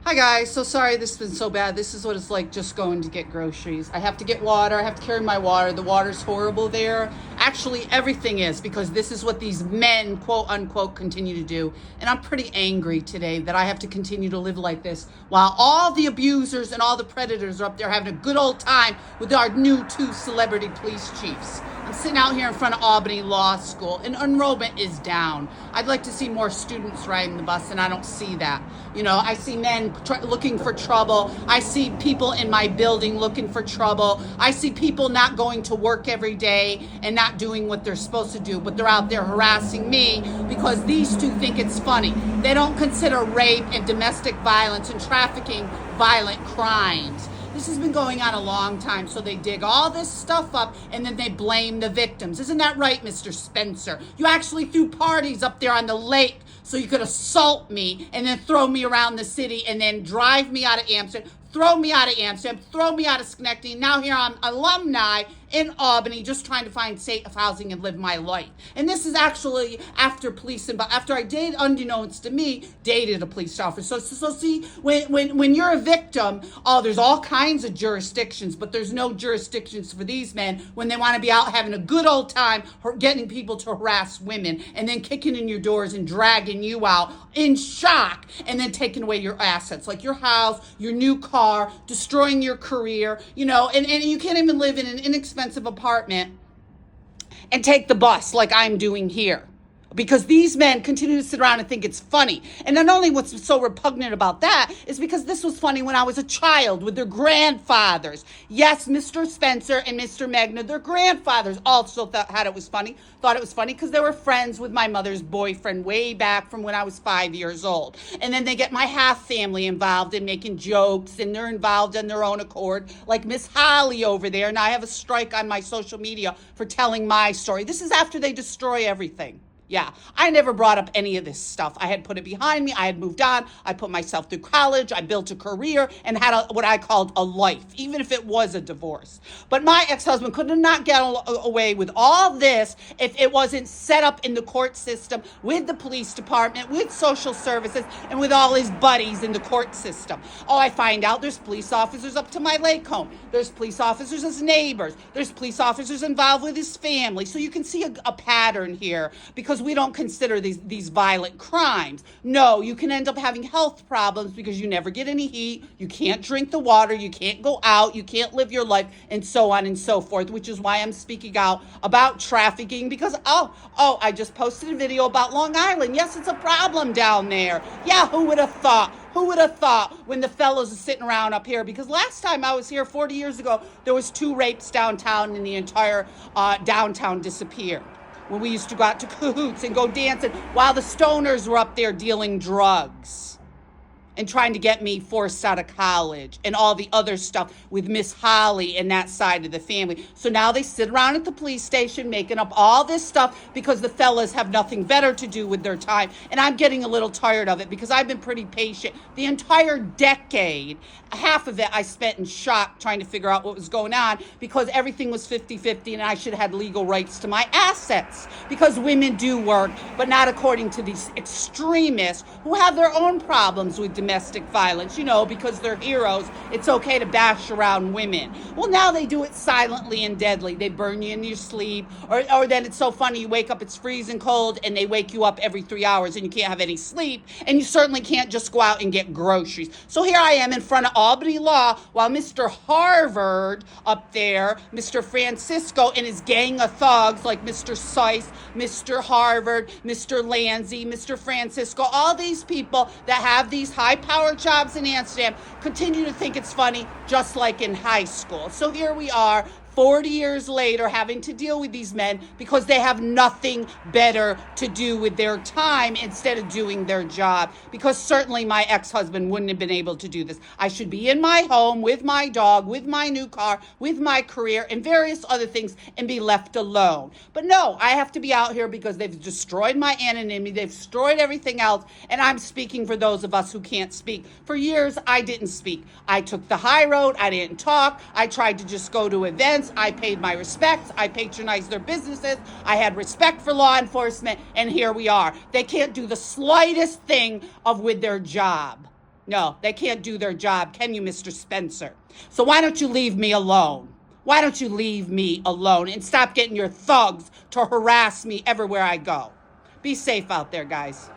Hi guys, so sorry this has been so bad. This is what it's like just going to get groceries. I have to get water, I have to carry my water. The water's horrible there. Actually, everything is, because this is what these men, quote unquote, continue to do. And I'm pretty angry today that I have to continue to live like this while all the abusers and all the predators are up there having a good old time with our new two celebrity police chiefs. I'm sitting out here in front of Albany Law School and enrollment is down. I'd like to see more students riding the bus and I don't see that. You know, I see men looking for trouble. I see people in my building looking for trouble. I see people not going to work every day and not doing what they're supposed to do, but they're out there harassing me because these two think it's funny. They don't consider rape and domestic violence and trafficking violent crimes. This has been going on a long time, so they dig all this stuff up and then they blame the victims. Isn't that right, Mr. Spencer? You actually threw parties up there on the lake so you could assault me and then throw me around the city and then drive me out of Amsterdam, throw me out of Schenectady. Now here I'm alumni in Albany just trying to find safe housing and live my life. And this is actually after after I dated, unbeknownst to me, dated a police officer. So see, when you're a victim, there's all kinds of jurisdictions, but there's no jurisdictions for these men when they want to be out having a good old time getting people to harass women and then kicking in your doors and dragging you out in shock and then taking away your assets, like your house, your new car, destroying your career, you know, and you can't even live in an inexpensive apartment and take the bus like I'm doing here. Because these men continue to sit around and think it's funny. And not only what's so repugnant about that is because this was funny when I was a child with their grandfathers. Yes, Mr. Spencer and Mr. Magna, their grandfathers also thought it was funny because they were friends with my mother's boyfriend way back from when I was 5 years old. And then they get my half family involved in making jokes, and they're involved on their own accord, like Miss Holly over there. And I have a strike on my social media for telling my story. This is after they destroy everything. Yeah, I never brought up any of this stuff. I had put it behind me. I had moved on. I put myself through college. I built a career and had what I called a life, even if it was a divorce. But my ex-husband could not get away with all this if it wasn't set up in the court system with the police department, with social services, and with all his buddies in the court system. I find out there's police officers up to my lake home. There's police officers as neighbors. There's police officers involved with his family. So you can see a pattern here, because we don't consider these violent crimes. No, you can end up having health problems because you never get any heat, you can't drink the water, you can't go out, you can't live your life, and so on and so forth, which is why I'm speaking out about trafficking, because, I just posted a video about Long Island. Yes, it's a problem down there. Yeah, who would have thought? Who would have thought when the fellows are sitting around up here? Because last time I was here 40 years ago, there was 2 rapes downtown and the entire downtown disappeared. When we used to go out to Cahoots and go dancing while the stoners were up there dealing drugs and trying to get me forced out of college and all the other stuff with Miss Holly and that side of the family. So now they sit around at the police station making up all this stuff because the fellas have nothing better to do with their time. And I'm getting a little tired of it because I've been pretty patient. The entire decade, half of it I spent in shock trying to figure out what was going on because everything was 50-50 and I should have had legal rights to my assets because women do work, but not according to these extremists who have their own problems with domestic violence, you know, because they're heroes. It's okay to bash around women. Well, now they do it silently and deadly. They burn you in your sleep, or then it's so funny, you wake up, it's freezing cold, and they wake you up every 3 hours and you can't have any sleep, and you certainly can't just go out and get groceries. So here I am in front of Albany Law while Mr. Harvard up there, Mr. Francisco and his gang of thugs like Mr. Seiss, Mr. Harvard, Mr. Lanzi, Mr. Francisco, all these people that have these high-powered jobs in Amsterdam continue to think it's funny, just like in high school. So here we are, 40 years later, having to deal with these men because they have nothing better to do with their time instead of doing their job. Because certainly my ex-husband wouldn't have been able to do this. I should be in my home with my dog, with my new car, with my career, and various other things, and be left alone. But no, I have to be out here because they've destroyed my anonymity, they've destroyed everything else, and I'm speaking for those of us who can't speak. For years, I didn't speak. I took the high road, I didn't talk, I tried to just go to events, I paid my respects, I patronized their businesses, I had respect for law enforcement, and here we are. They can't do the slightest thing with their job. No, they can't do their job. Can you, Mr. Spencer? So why don't you leave me alone? Why don't you leave me alone and stop getting your thugs to harass me everywhere I go? Be safe out there, guys.